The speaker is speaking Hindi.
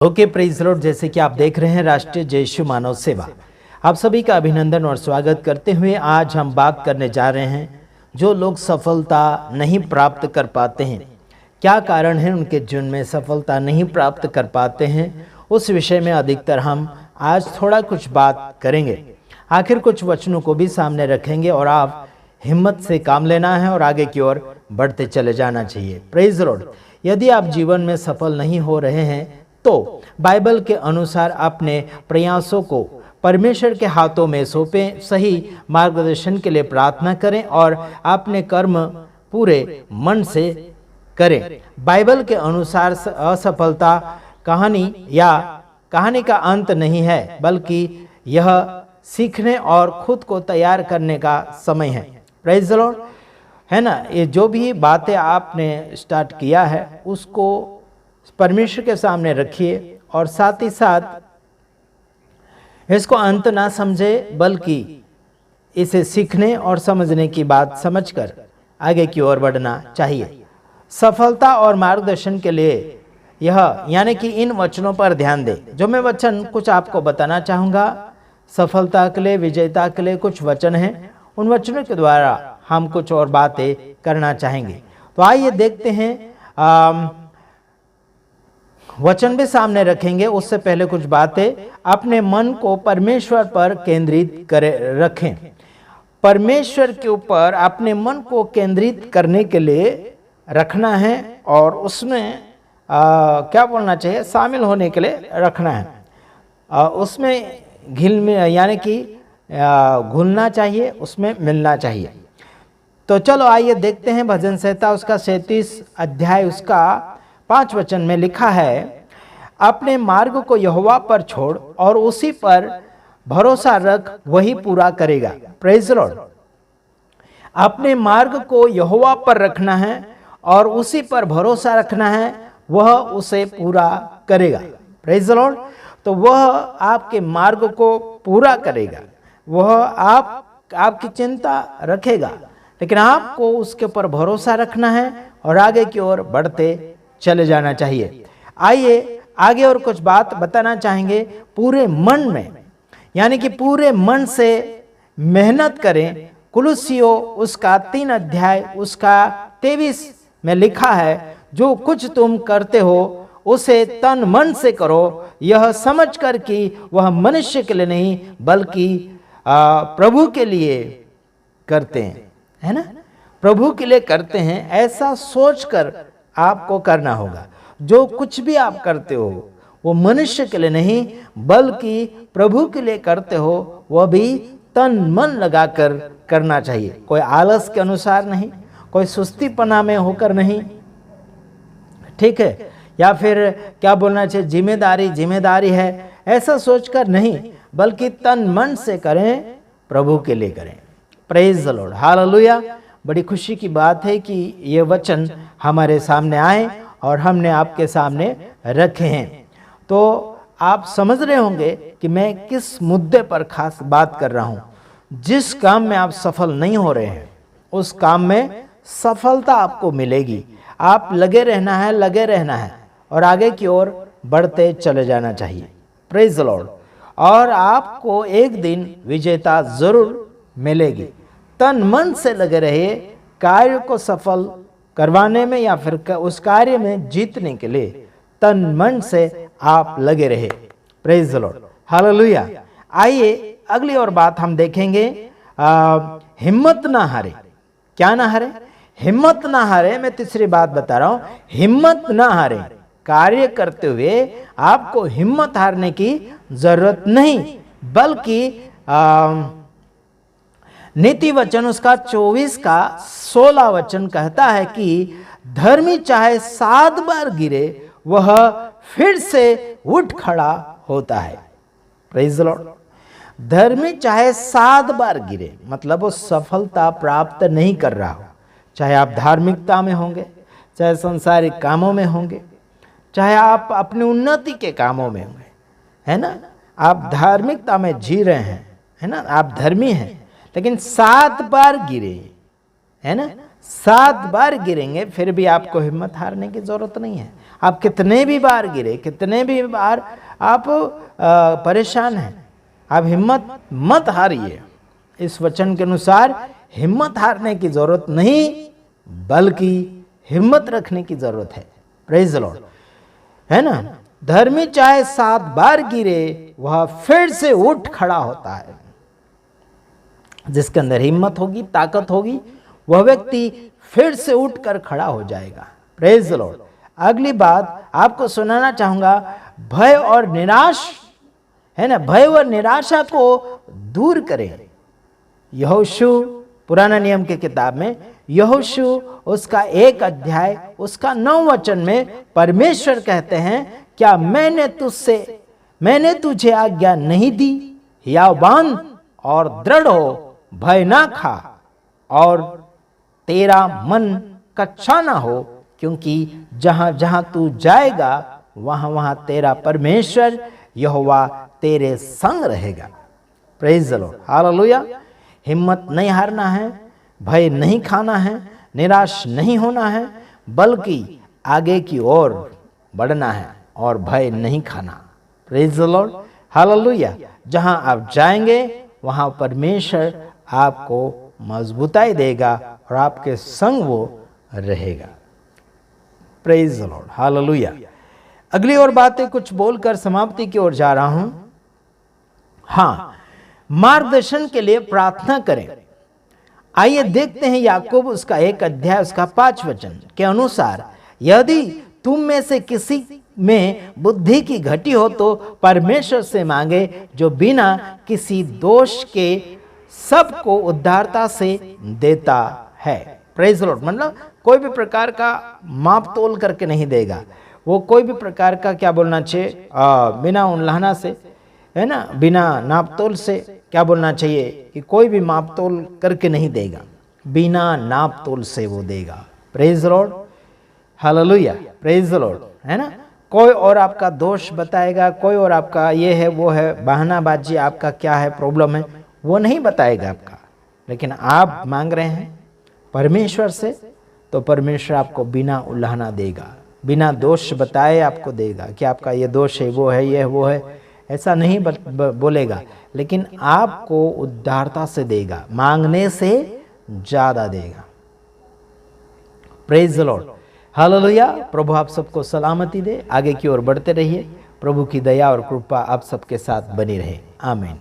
Okay, praise Lord. जैसे कि आप देख रहे हैं राष्ट्रीय जय यीशु मानव सेवा, आप सभी का अभिनंदन और स्वागत करते हुए आज हम बात करने जा रहे हैं जो लोग सफलता नहीं प्राप्त कर पाते हैं, क्या कारण है उनके जीवन में सफलता नहीं प्राप्त कर पाते हैं, उस विषय में अधिकतर हम आज थोड़ा कुछ बात करेंगे। आखिर कुछ वचनों को भी सामने रखेंगे और आप हिम्मत से काम लेना है और आगे की ओर बढ़ते चले जाना चाहिए। Praise Lord. यदि आप जीवन में सफल नहीं हो रहे हैं तो बाइबल के अनुसार अपने प्रयासों को परमेश्वर के हाथों में सौंपें, सही मार्गदर्शन के लिए प्रार्थना करें और अपने कर्म पूरे मन से करें। बाइबल के अनुसार असफलता कहानी का अंत नहीं है, बल्कि यह सीखने और खुद को तैयार करने का समय है। प्रेज द लॉर्ड, है ना। ये जो भी बातें आपने स्टार्ट किया है उसको परमेश्वर के सामने रखिए और साथ ही साथ इसको अंत ना समझे, बल्कि इसे सीखने और समझने की बात समझकर आगे की ओर बढ़ना चाहिए। सफलता और मार्गदर्शन के लिए यह यानी कि इन वचनों पर ध्यान दें। जो मैं वचन कुछ आपको बताना चाहूँगा, सफलता के लिए, विजयता के लिए कुछ वचन हैं, उन वचनों के द्वारा हम कुछ और बातें करना चाहेंगे। तो आइए देखते हैं, वचन भी सामने रखेंगे। उससे पहले कुछ बातें, अपने मन को परमेश्वर पर केंद्रित रखें। परमेश्वर के ऊपर अपने मन को केंद्रित करने के लिए रखना है और उसमें क्या बोलना चाहिए, शामिल होने के लिए रखना है। उसमें यानी कि घुलना चाहिए, उसमें मिलना चाहिए। तो चलो आइए देखते हैं भजन संहिता उसका 37 अध्याय उसका 5 वचन में लिखा है, अपने मार्ग को यहोवा पर छोड़ और उसी पर भरोसा रख, वही पूरा करेगा। Praise Lord. अपने मार्ग को यहोवा पर रखना है और उसी पर भरोसा रखना है, वह उसे पूरा करेगा। Praise Lord. तो वह आपके मार्ग को पूरा करेगा, वह आपकी चिंता रखेगा, लेकिन आपको उसके ऊपर भरोसा रखना है और आगे की ओर बढ़ते चले जाना चाहिए। आइए आगे और कुछ बात बताना चाहेंगे। पूरे मन में यानी कि पूरे मन से मेहनत करें। कुलुस्सियों उसका 3 अध्याय उसका 23 में लिखा है, जो कुछ तुम करते हो उसे तन मन से करो, यह समझकर कि वह मनुष्य के लिए नहीं बल्कि प्रभु के लिए करते हैं, है ना। प्रभु के लिए करते हैं, ऐसा सोचकर आपको करना होगा। जो कुछ भी आप करते हो वो मनुष्य के लिए नहीं बल्कि प्रभु के लिए करते हो, वह भी तन मन लगाकर करना चाहिए। कोई आलस के अनुसार नहीं, कोई सुस्तीपना में होकर नहीं, ठीक है, या फिर क्या बोलना चाहिए, जिम्मेदारी है ऐसा सोचकर नहीं, बल्कि तन मन से करें, प्रभु के लिए करें। Praise the lord, hallelujah. बड़ी खुशी की बात है कि ये वचन हमारे सामने आए और हमने आपके सामने रखे हैं। तो आप समझ रहे होंगे कि मैं किस मुद्दे पर खास बात कर रहा हूँ। जिस काम में आप सफल नहीं हो रहे हैं उस काम में सफलता आपको मिलेगी। आप लगे रहना है और आगे की ओर बढ़ते चले जाना चाहिए। Praise the Lord. और आपको एक दिन विजेता जरूर मिलेगी। तन मन से लगे रहिए कार्य को सफल करवाने में या फिर उस कार्य में जीतने के लिए तन मन से आप लगे रहे। Praise the lord, hallelujah. आइए अगली और बात हम देखेंगे, हिम्मत ना हारे। क्या ना हारे? हिम्मत ना हारे। मैं तीसरी बात बता रहा हूं, हिम्मत ना हारे। कार्य करते हुए आपको हिम्मत हारने की जरूरत नहीं, बल्कि नीति वचन उसका 24 का 16 वचन कहता है कि धर्मी चाहे 7 बार गिरे वह फिर से उठ खड़ा होता है। Praise the Lord. धर्मी चाहे 7 बार गिरे, मतलब वो सफलता प्राप्त नहीं कर रहा हो। चाहे आप धार्मिकता में होंगे, चाहे संसारिक कामों में होंगे, चाहे आप अपनी उन्नति के कामों में होंगे, है ना। आप धार्मिकता में जी रहे हैं, है ना, आप धर्मी हैं, लेकिन 7 बार गिरे, है ना, 7 बार गिरेंगे, फिर भी आपको हिम्मत हारने की जरूरत नहीं है। आप कितने भी बार गिरे, कितने भी बार आप परेशान हैं, आप हिम्मत मत हारिए। इस वचन के अनुसार हिम्मत हारने की जरूरत नहीं, बल्कि हिम्मत रखने की जरूरत है। प्रेज द लॉर्ड, है ना। धर्मी चाहे 7 बार गिरे, वह फिर से उठ खड़ा होता है। जिसके अंदर हिम्मत होगी, ताकत होगी, वह व्यक्ति फिर से उठकर खड़ा हो जाएगा। Praise the Lord. अगली बात आपको सुनाना चाहूंगा, भय और निराश, है ना, भय और निराशा को दूर करें। यहोशू पुराना नियम के किताब में यहोशू उसका 1 अध्याय उसका 9 वचन में परमेश्वर कहते हैं, क्या मैंने तुझे आज्ञा नहीं दी, हियाव बांध और दृढ़ हो, भय ना खा और तेरा मन कच्चा ना हो, क्योंकि जहां जहां तू जाएगा वहां वहां तेरा परमेश्वर यहोवा तेरे संग रहेगा। Praise the lord, hallelujah. हिम्मत नहीं हारना है, भय नहीं खाना है, निराश नहीं होना है, बल्कि आगे की ओर बढ़ना है और भय नहीं खाना। Praise the lord, hallelujah. जहां आप जाएंगे वहां परमेश्वर आपको मजबूताई देगा और आपके संग वो रहेगा। Praise the lord, hallelujah. अगली और बातें कुछ बोलकर समाप्ति की ओर जा रहा हूं। हाँ, मार्गदर्शन के लिए प्रार्थना करें। आइए देखते हैं याकूब उसका 1 अध्याय उसका 5 वचन के अनुसार, यदि तुम में से किसी में बुद्धि की घटी हो तो परमेश्वर से मांगे, जो बिना किसी दोष के सबको उद्धारता से देता है। प्रेज द लॉर्ड, मतलब कोई भी प्रकार का माप तोल करके नहीं देगा वो, कोई भी प्रकार का क्या बोलना चाहिए, बिना उल्लंघना से, है ना, बिना नाप तोल से, क्या बोलना चाहिए कि कोई भी माप तोल करके नहीं देगा, बिना नाप तोल से वो देगा। Praise the lord, hallelujah. Praise the Lord, है ना। कोई और आपका दोष बताएगा, कोई और आपका ये है वो है, बहानाबाजी, आपका क्या है प्रॉब्लम है वो नहीं बताएगा आपका, लेकिन आप मांग रहे हैं परमेश्वर से तो परमेश्वर आपको बिना उल्लंघना देगा, बिना दोष बताए आपको देगा कि आपका ये दोष है, वो है, ये वो है, ऐसा नहीं बोलेगा, लेकिन आपको उद्धारता से देगा, मांगने से ज्यादा देगा। Praise the lord, hallelujah. प्रभु आप सबको सलामती दे, आगे की ओर बढ़ते रहिए। प्रभु की दया और कृपा आप सबके साथ बनी रहे। आमीन।